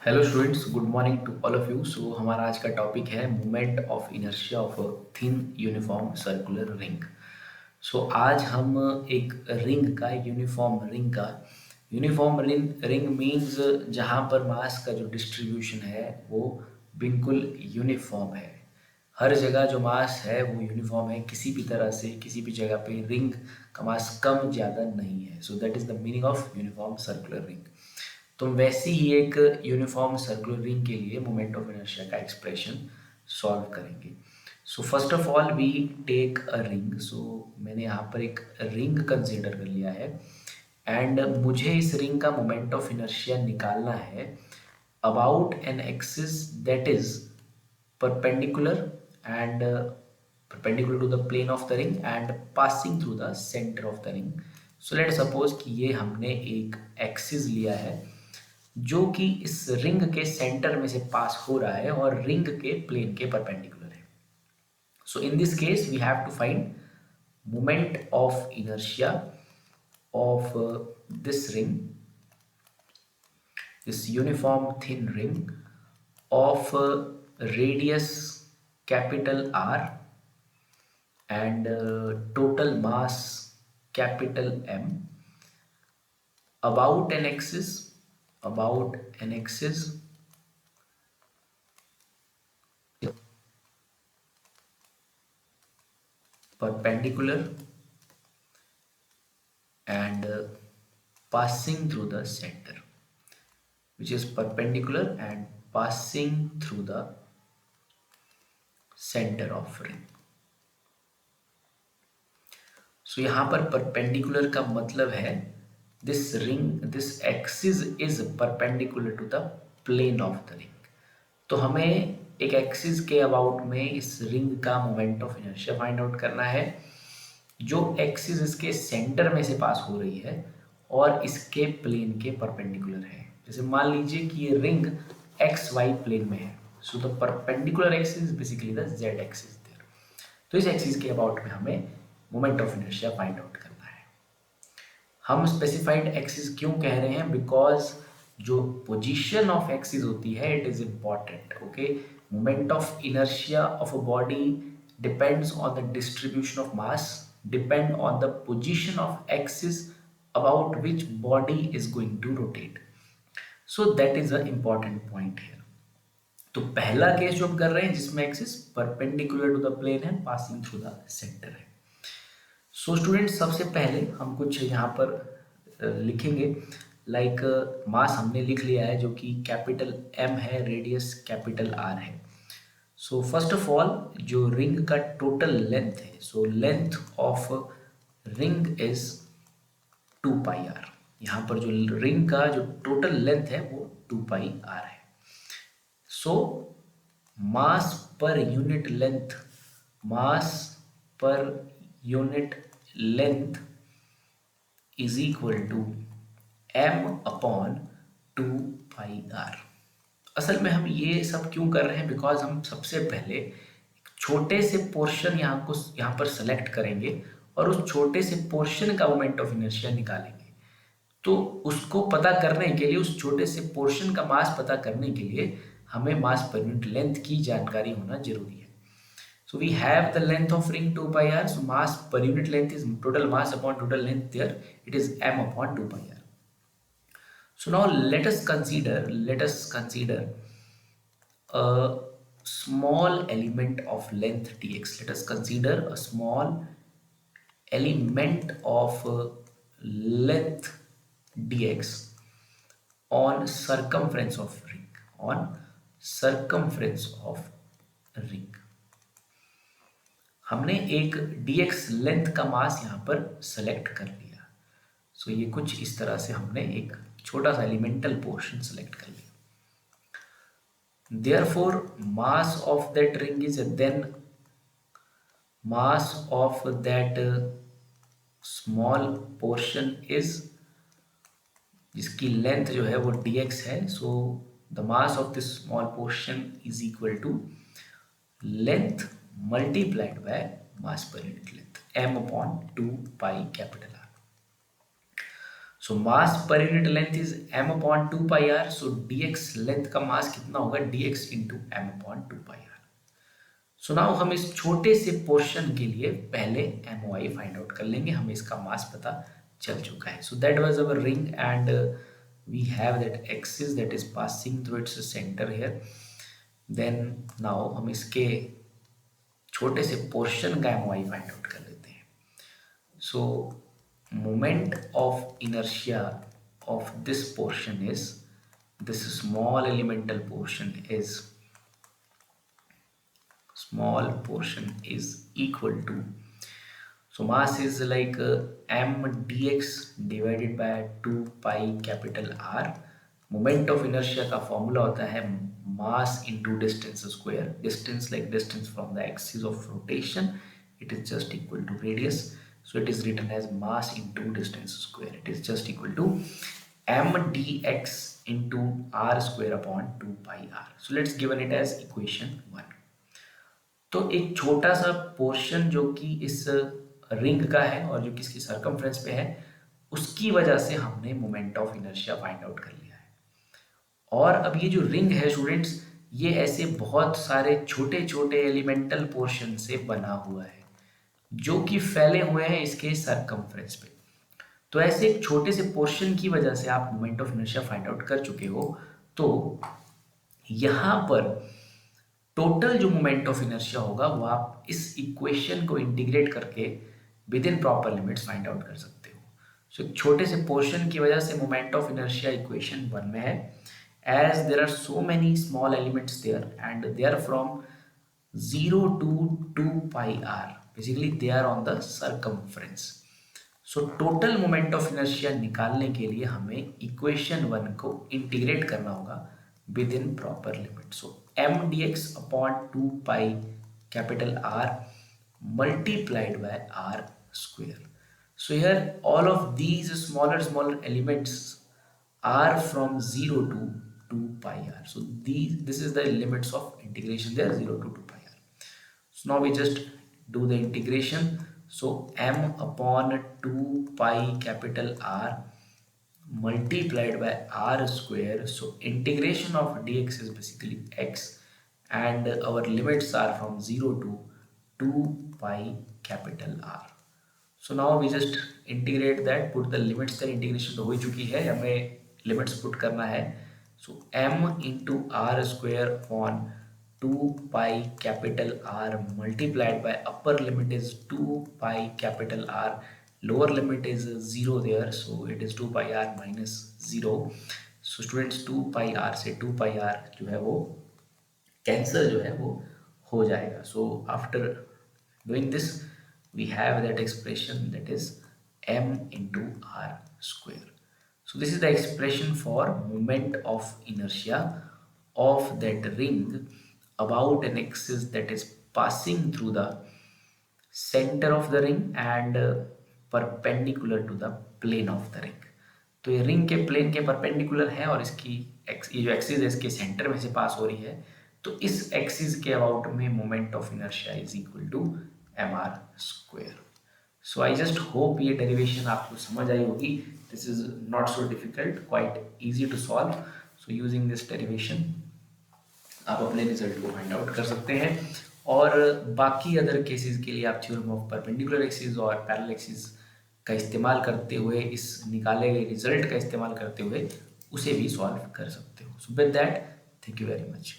Hello students, good morning to all of you. So हमारा आज का टॉपिक है movement of inertia of a thin uniform circular ring. So आज हम एक रिंग का यूनिफॉर्म रिंग मींस जहाँ पर मास का जो डिस्ट्रीब्यूशन है वो बिल्कुल यूनिफॉर्म है। हर जगह जो मास है वो यूनिफॉर्म है, किसी भी तरह से किसी भी जगह पे रिंग का मास कम ज़्यादा नहीं है। So that is the meaning of uniform circular ring. तो वैसी ही एक यूनिफॉर्म सर्कुलर रिंग के लिए मोमेंट ऑफ इनर्शिया का एक्सप्रेशन सॉल्व करेंगे। So first of all we take a ring. So मैंने यहाँ पर एक रिंग कंसीडर कर लिया है एंड मुझे इस रिंग का मोमेंट ऑफ इनर्शिया निकालना है about an axis that is perpendicular and perpendicular to the plane of the ring and passing through the center of the ring. So let suppose कि ये हमने एक एक्सिस लिया है जो कि इस रिंग के सेंटर में से पास हो रहा है और रिंग के प्लेन के परपेंडिकुलर है। So in this case we have to find moment of inertia of this ring, this uniform thin ring of radius capital R and total mass capital M about an axis, about an axis perpendicular and passing through the center, which is perpendicular and passing through the center of ring. So यहाँ पर perpendicular का मतलब है this axis is perpendicular to the plane of the ring. तो हमें एक axis के about में इस रिंग का moment of inertia find out करना है जो एक्सिस इसके सेंटर में से पास हो रही है और इसके प्लेन के परपेंडिकुलर है। जैसे मान लीजिए कि ये रिंग एक्स वाई प्लेन में है, so the perpendicular axis basically the Z axis there. तो इस एक्सिस के अबाउट में हमें moment of inertia find out करना है। हम स्पेसिफाइड एक्सिस क्यों कह रहे हैं? बिकॉज जो पोजीशन ऑफ एक्सिस होती है it is important. Okay, moment of inertia of a body depends on the distribution of mass, depend on the position of axis about which body is going to rotate. So that is an important point here. तो पहला case जो हम कर रहे हैं जिसमें axis perpendicular to the plane है, passing through the centre है। सो स्टूडेंट, सबसे पहले हम कुछ यहाँ पर लिखेंगे। लाइक मास हमने लिख लिया है जो कि कैपिटल एम है, रेडियस कैपिटल आर है। सो फर्स्ट ऑफ ऑल जो रिंग का टोटल लेंथ है, so length of ring is 2πr। यहाँ पर जो रिंग का जो टोटल लेंथ है वो 2πr है। सो mass per unit length, mass per unit length is equal to m upon 2πr। असल में हम ये सब क्यों कर रहे हैं? बिकॉज हम सबसे पहले एक छोटे से पोर्शन यहाँ पर सेलेक्ट करेंगे और उस छोटे से पोर्शन का मोमेंट ऑफ इनर्शिया निकालेंगे। तो उसको पता करने के लिए, उस छोटे से पोर्शन का मास पता करने के लिए हमें मास पर यूनिट लेंथ की जानकारी होना जरूरी है। So we have the length of ring 2 pi r. So mass per unit length is total mass upon total length there. It is m upon 2 pi r. So now let us consider a small element of length dx. Let us consider a small element of length dx on circumference of ring, on circumference of ring। हमने एक dx length का मास यहाँ पर select कर लिया। सो ये कुछ इस तरह से हमने एक छोटा सा एलिमेंटल पोर्शन सेलेक्ट कर लिया। Therefore mass of that ring is then mass of that small portion is, जिसकी लेंथ जो है वो dx है। So the mass of this small portion is equal to length multiplied by mass per unit length m upon 2 pi capital R. So mass per unit length is m upon 2 pi R. So dx length का mass कितना होगा, dx into M upon 2 pi R. So now हम इस छोटे से portion के लिए पहले एम वाई फाइंड आउट कर लेंगे, हमें इसका मास पता चल चुका है. So that was our ring and we have that axis that is passing through its centre here. Then now हम इसके छोटे से पोर्शन का एम वाई फाइंड आउट कर लेते हैं. सो moment of inertia of this portion is, this small elemental portion is equal to, so mass is like m dx divided by 2 pi capital R. moment of inertia का formula होता है mass into distance square. distance like distance from the axis of rotation, it is just equal to radius. So it is written as mass into distance square. It is just equal to m dx into r square upon 2 pi r. So let's given it as equation 1. तो एक छोटा सा portion जो कि इस ring का है और जो कि इसकी सरकमफ्रेंस पे है, उसकी वजह से हमने moment of inertia find out कर लिया है. और अब ये जो रिंग है स्टूडेंट्स, ये ऐसे बहुत सारे छोटे छोटे एलिमेंटल पोर्शन से बना हुआ है जो कि फैले हुए हैं इसके सरकमफ्रेंस पे. तो ऐसे एक छोटे से पोर्शन की वजह से आप moment of inertia find out कर चुके हो. तो यहाँ पर टोटल जो मोमेंट ऑफ इनर्शिया होगा वो आप इस इक्वेशन को इंटीग्रेट करके with in proper limits find out कर सकते हो. सो एक छोटे से पोर्शन की वजह से मोमेंट ऑफ इनर्शिया इक्वेशन 1 में है, as there are so many small elements there and they are from 0 to 2 pi r. Basically they are on the circumference. So total moment of inertia निकालने के लिए हमें equation 1 को integrate करना होगा within proper limit. So m dx upon 2 pi capital R multiplied by r square. So here all of these smaller elements are from 0 to 2 pi r. So this is the limits of integration there, 0 to 2 pi r. So now we just do the integration. So m upon 2 pi capital R multiplied by r square. So integration of dx is basically x and our limits are from 0 to 2 pi capital R. So now we just integrate that, put the limits there. integration तो हो ही चुकी है, हमें limits put करना है. So m into r square upon 2 pi capital R multiplied by upper limit is 2 pi capital R, lower limit is 0 there, so it is 2 pi R minus 0. So students 2 pi R से 2 pi R जो है वो cancel जो है वो हो जाएगा. So after doing this we have that expression that is m into r square. So this is the expression for moment of inertia of that ring about an axis that is passing through the center of the ring and perpendicular to the plane of the ring. तो ये ring के plane के perpendicular है और इसकी ये जो axis है इसके सेंटर में से पास हो रही है. तो इस एक्सिस के अबाउट में moment of inertia is equal to M R square. So I just hope ये डेरिवेशन आपको समझ आई होगी. This is not so difficult, quite easy to solve. So using this derivation आप अपने रिजल्ट को फाइंड आउट कर सकते हैं. और बाकी अदर केसेस के लिए आप थ्योरम ऑफ परपेंडिकुलर एक्सिस और पैरेलल एक्सिस का इस्तेमाल करते हुए, इस निकाले गए रिजल्ट का इस्तेमाल करते हुए उसे भी सॉल्व कर सकते हो. So with that, thank you very much.